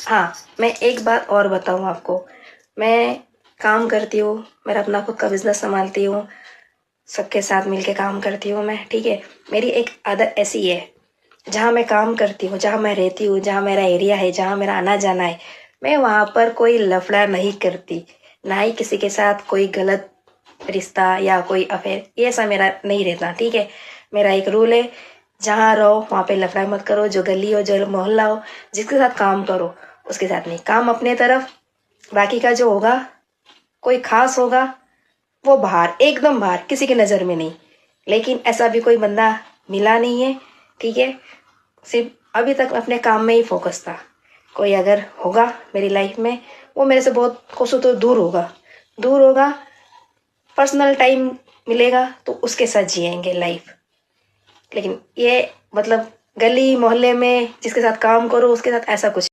हाँ, मैं एक बात और बताऊँ आपको। मैं काम करती हूँ, मेरा अपना खुद का बिजनेस संभालती हूँ, सबके साथ मिलके काम करती हूँ मैं, ठीक है। मेरी एक आदत ऐसी है, जहाँ मैं काम करती हूँ, जहाँ मैं रहती हूँ, जहाँ मेरा एरिया है, जहाँ मेरा आना जाना है, मैं वहाँ पर कोई लफड़ा नहीं करती, ना ही किसी के साथ कोई गलत रिश्ता या कोई अफेयर, ये ऐसा मेरा नहीं रहता, ठीक है। मेरा एक रूल है, जहाँ रहो वहाँ पे लफड़ा मत करो। जो गली हो, जो मोहल्ला हो, जिसके साथ काम करो उसके साथ नहीं, काम अपने तरफ, बाकी का जो होगा कोई खास होगा वो बाहर, एकदम बाहर, किसी की नज़र में नहीं। लेकिन ऐसा भी कोई बंदा मिला नहीं है, ठीक है। सिर्फ अभी तक अपने काम में ही फोकस था। कोई अगर होगा मेरी लाइफ में, वो मेरे से बहुत कोसों तो दूर होगा, दूर होगा, पर्सनल टाइम मिलेगा तो उसके साथ जिएंगे लाइफ। लेकिन ये मतलब गली मोहल्ले में जिसके साथ काम करो उसके साथ ऐसा कुछ